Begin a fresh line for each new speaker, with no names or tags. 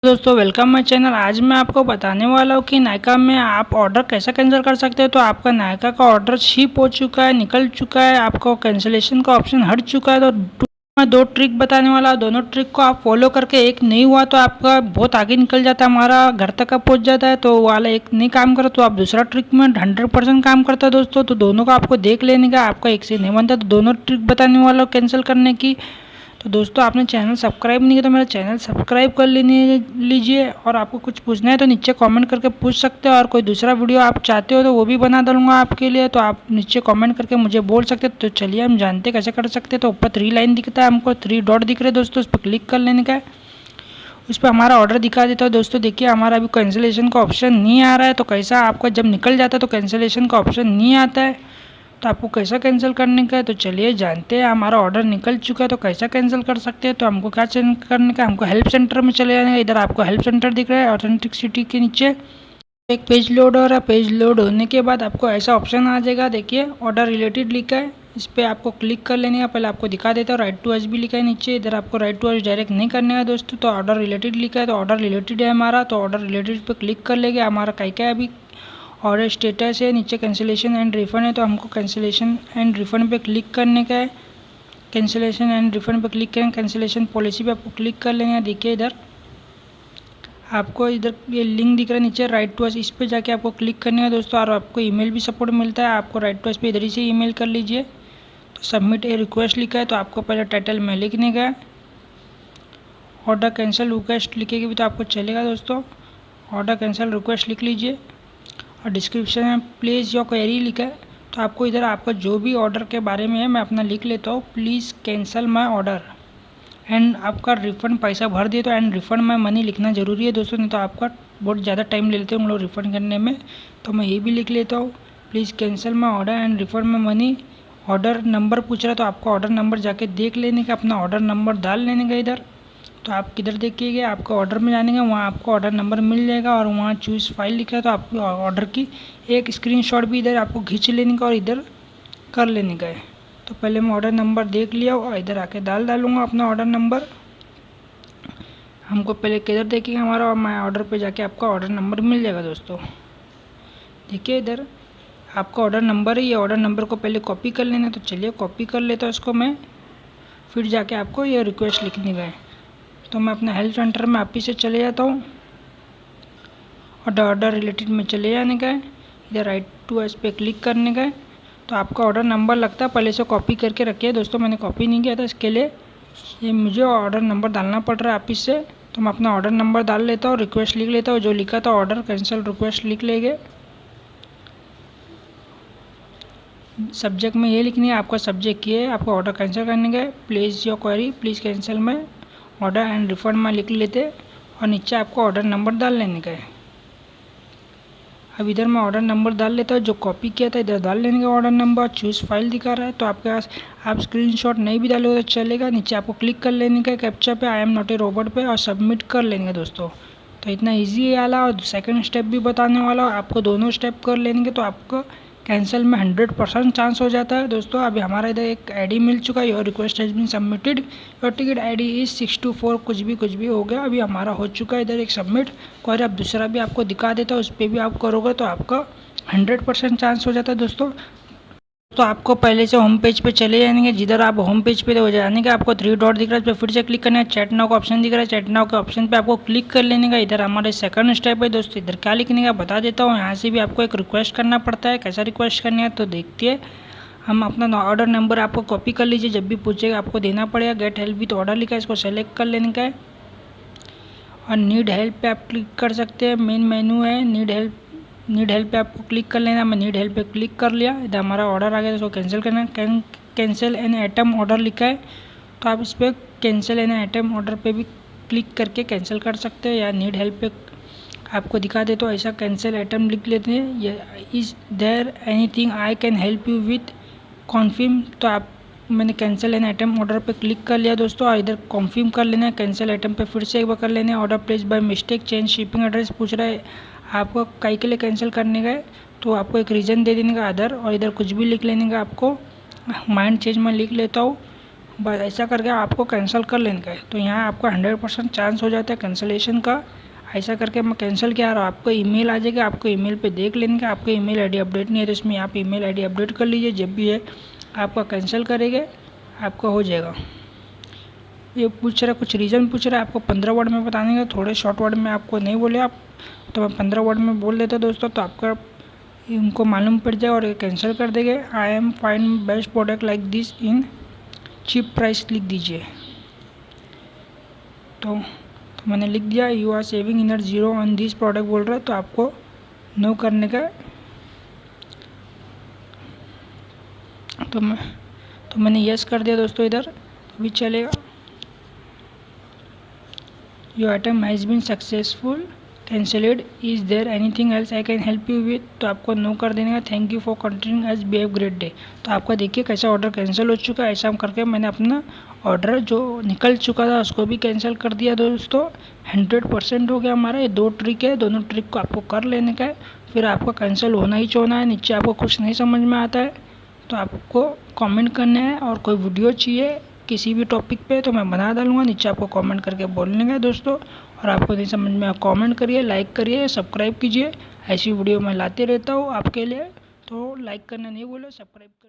दोस्तों welcome my channel. आज मैं आपको बताने वाला हूँ कि नायका में आप ऑर्डर कैसे कैंसिल कर सकते हैं। तो आपका नायका का ऑर्डर शिप हो चुका है, निकल चुका है, आपको कैंसिलेशन का ऑप्शन हट चुका है। तो मैं दो ट्रिक बताने वाला हूँ, दोनों ट्रिक को आप फॉलो करके एक नहीं हुआ तो आपका बहुत आगे निकल जाता है, हमारा घर तक का पहुँच जाता है। तो वाला एक नहीं काम करा तो आप दूसरा ट्रिक में 100% काम करता है दोस्तों। तो दोनों को आपको देख लेने का, आपका एक से नहीं बनता। तो दोनों ट्रिक बताने वाला हूँ कैंसिल करने की। तो दोस्तों आपने चैनल सब्सक्राइब नहीं किया तो मेरा चैनल सब्सक्राइब कर लेने लीजिए। और आपको कुछ पूछना है तो नीचे कमेंट करके पूछ सकते हो, और कोई दूसरा वीडियो आप चाहते हो तो वो भी बना दूँगा आपके लिए। तो आप नीचे कमेंट करके मुझे बोल सकते हो। तो चलिए हम जानते कैसे कर सकते हैं। तो ऊपर 3 लाइन दिखता है, हमको 3 डॉट दिख रहे हैं दोस्तों, उस पर क्लिक कर लेने का है। उस पर हमारा ऑर्डर दिखा देता है दोस्तों। देखिए हमारा अभी कैंसिलेशन का ऑप्शन नहीं आ रहा है। तो कैसा आपका जब निकल जाता है तो कैंसिलेशन का ऑप्शन नहीं आता है। तो आपको कैसा कैंसिल करने का है तो चलिए जानते हैं। हमारा ऑर्डर निकल चुका है तो कैसा कैंसिल कर सकते हैं। तो हमको क्या करने का, हमको हेल्प सेंटर में चले जाने का। इधर आपको हेल्प सेंटर दिख रहा है, ऑथेंटिसिटी के नीचे एक पेज लोड हो रहा है। पेज लोड होने के बाद आपको ऐसा ऑप्शन आ जाएगा, देखिए ऑर्डर रिलेटेड लिखा है, इस पर आपको क्लिक कर लेने का। पहले आपको दिखा देता हूँ, राइट टू अस भी लिखा है नीचे। इधर आपको राइट टू अस डायरेक्ट नहीं करने का दोस्तों। तो ऑर्डर रिलेटेड लिखा है, तो ऑर्डर रिलेटेड है हमारा। तो ऑर्डर रिलेटेड पे क्लिक कर लेंगे। हमारा क्या है अभी ऑर्डर स्टेटस है, नीचे कैंसिलेशन एंड रिफंड है। तो हमको कैंसिलेशन एंड रिफंड पे क्लिक करने का है। कैंसिलेशन एंड रिफंड पे क्लिक करें, कैंसिलेशन पॉलिसी पे आपको क्लिक कर लेंगे। देखिए इधर आपको इधर ये लिंक दिख रहा है नीचे, राइट टू अस, इस पे जाके आपको क्लिक करने का दोस्तों। और आपको ईमेल भी सपोर्ट मिलता है, आपको राइट टू अस पे इधर ही से ईमेल कर लीजिए। तो सबमिट ए रिक्वेस्ट लिखा है, तो आपको पहले टाइटल में लिखने का है, ऑर्डर कैंसिल रिक्वेस्ट लिखेगी भी तो आपको चलेगा दोस्तों। ऑर्डर कैंसिल रिक्वेस्ट लिख लीजिए। और डिस्क्रिप्शन में प्लीज़ योर क्वेरी लिखा है। तो आपको इधर आपका जो भी ऑर्डर के बारे में है मैं अपना लिख लेता हूँ, please cancel my order and आपका रिफ़ंड पैसा भर दिए तो एंड रिफ़ंड माय मनी लिखना ज़रूरी है दोस्तों, नहीं तो आपका बहुत ज़्यादा टाइम ले लेते हैं हम लोग रिफ़ंड करने में। तो मैं ये भी लिख लेता हूँ, please cancel my order and refund my money. Order number पूछ रहा है तो आपको ऑर्डर नंबर जाके देख लेने का, अपना ऑर्डर नंबर डाल लेने का इधर। तो आप किधर देखिएगा, आपको ऑर्डर में जाने का, वहाँ आपको ऑर्डर नंबर मिल जाएगा और वहाँ चूज़ फाइल लिखा है। तो आपको ऑर्डर की एक स्क्रीनशॉट भी इधर आपको खींच लेने का और इधर कर लेने का है। तो पहले मैं ऑर्डर नंबर देख लिया और इधर आके डालूँगा अपना ऑर्डर नंबर। हमको पहले किधर देखिएगा, हमारा मैं ऑर्डर पे जाके आपका ऑर्डर नंबर मिल जाएगा दोस्तों। देखिए इधर आपका ऑर्डर नंबर है, ये ऑर्डर नंबर को पहले कॉपी कर लेना। तो चलिए कॉपी कर लेता हूँ इसको मैं, फिर जाके आपको ये रिक्वेस्ट लिखने का है। तो मैं अपना हेल्प सेंटर में आप ही से चले जाता हूँ और ऑर्डर रिलेटेड में चले जाने का है। इधर राइट टू अस पे क्लिक करने का है। तो आपका ऑर्डर नंबर लगता है, पहले से कॉपी करके रखिए दोस्तों, मैंने कॉपी नहीं किया था इसके लिए ये मुझे ऑर्डर नंबर डालना पड़ रहा है आप से। तो मैं अपना ऑर्डर नंबर डाल लेता हूँ, रिक्वेस्ट लिख लेता हूँ, जो लिखा था ऑर्डर कैंसिल रिक्वेस्ट लिख लेंगे। सब्जेक्ट में ये लिखनी है, आपका सब्जेक्ट ये है, आपको ऑर्डर कैंसिल करने का है। Please your query, please cancel में ऑर्डर एंड रिफंड में लिख लेते और नीचे आपको ऑर्डर नंबर डाल लेने का है। अब इधर मैं ऑर्डर नंबर डाल लेता हूँ, जो कॉपी किया था इधर डाल लेने का ऑर्डर नंबर। चूज़ फाइल दिखा रहा है तो आपके पास आप स्क्रीनशॉट नहीं भी डालोगे तो चलेगा। नीचे आपको क्लिक कर लेने का कैप्चा पे, I am not a robot पे, और सबमिट कर लेंगे दोस्तों। तो इतना ईजी है वाला। और सेकंड स्टेप भी बताने वाला हूँ आपको, दोनों स्टेप कर लेंगे तो आपको कैंसिल में 100% चांस हो जाता है दोस्तों। अभी हमारा इधर एक आईडी मिल चुका है, your request has been submitted, your ticket ID is 624 कुछ भी हो गया। अभी हमारा हो चुका है इधर एक सबमिट। और अब दूसरा भी आपको दिखा देता हूँ, उस पर भी आप करोगे तो आपका 100% चांस हो जाता है दोस्तों। तो आपको पहले से होम पेज पे चले जाएंगे, जिधर आप होम पेज पे हो जाने का, आपको 3 डॉट दिख रहा है, इस पर फिर से क्लिक करना है। चैट नाउ का ऑप्शन दिख रहा है, चैट नाउ के ऑप्शन पे आपको क्लिक कर लेने का। इधर हमारे सेकंड स्टेप है दोस्तों, इधर क्या लिखने का बता देता हूँ। यहाँ से भी आपको एक रिक्वेस्ट करना पड़ता है, कैसा रिक्वेस्ट करना है तो देखिए। हम अपना ऑर्डर नंबर आपको कॉपी कर लीजिए, जब भी पूछेगा आपको देना पड़ेगा। गेट हेल्प विथ ऑर्डर लिखा है, इसको सेलेक्ट कर लेने का है और नीड हेल्प पे आप क्लिक कर सकते हैं। मेन मेन्यू है नीड हेल्प पे आपको क्लिक कर लेना। मैं नीड हेल्प पे क्लिक कर लिया, इधर हमारा ऑर्डर आ गया, इसको कैंसिल करना है। कैंसिल एन आइटम ऑर्डर लिखा है, तो आप इस पर कैंसिल एन आइटम ऑर्डर पे भी क्लिक करके कैंसिल कर सकते हैं। या नीड हेल्प पे आपको दिखा दे तो ऐसा कैंसिल आइटम लिख लेते हैं, या is there anything I can help you with confirm. तो आप मैंने कैंसिल एन आइटम ऑर्डर पे क्लिक कर लिया दोस्तों, और इधर कॉन्फर्म कर लेना है। कैंसिल आइटम पे फिर से एक बार कर लेना है। Order place by mistake change shipping address पूछ रहा है, आपको कई के लिए कैंसिल करने का है तो आपको एक रीज़न दे देने का अदर, और इधर कुछ भी लिख लेने का। आपको माइंड चेंज में लिख लेता हूँ, बस ऐसा करके आपको कैंसिल कर लेने का है। तो यहाँ आपका 100% चांस हो जाता है कैंसिलेशन का। ऐसा करके मैं कैंसिल किया और आपको ईमेल आ जाएगा, आपको ईमेल पे देख लेने का। आपको ईमेल आईडी अपडेट नहीं है तो इसमें आप ईमेल आईडी अपडेट कर लीजिए। जब भी है आपका कैंसिल करेंगे आपका हो जाएगा। ये पूछ रहा है, कुछ रीज़न पूछ रहा है, आपको 15 वर्ड में बताने का, थोड़े शॉर्ट वर्ड में आपको नहीं बोले आप, तो मैं 15 वर्ड में बोल देता दोस्तों, तो आपका उनको मालूम पड़ जाए और ये कैंसिल कर देंगे। I am find best product like this in cheap price लिख दीजिए। तो मैंने लिख दिया। You are saving inner zero on this product बोल रहा है, तो आपको नो करने का। तो मैंने यस कर दिया दोस्तों, इधर भी चलेगा। Your item has been successful cancelled, is there anything else I can help you with, तो आपको नो कर देने का। Thank you for continuing as be have great day. तो आपका देखिए कैसा ऑर्डर कैंसिल हो चुका है। ऐसा करके मैंने अपना ऑर्डर जो निकल चुका था उसको भी कैंसिल कर दिया दोस्तों। 100% हो गया हमारा। ये 2 ट्रिक है, दोनों ट्रिक को आपको कर लेने का है, फिर आपका कैंसिल होना ही होना है। नीचे आपको कुछ नहीं समझ में आता है तो आपको कमेंट करना है, और कोई वीडियो चाहिए किसी भी टॉपिक पे तो मैं बना डालूँगा, नीचे आपको कमेंट करके बोलने का दोस्तों। और आपको नहीं समझ में कमेंट करिए, लाइक करिए, सब्सक्राइब कीजिए। ऐसी वीडियो मैं लाते रहता हूँ आपके लिए, तो लाइक करना नहीं भूलें, सब्सक्राइब करिए।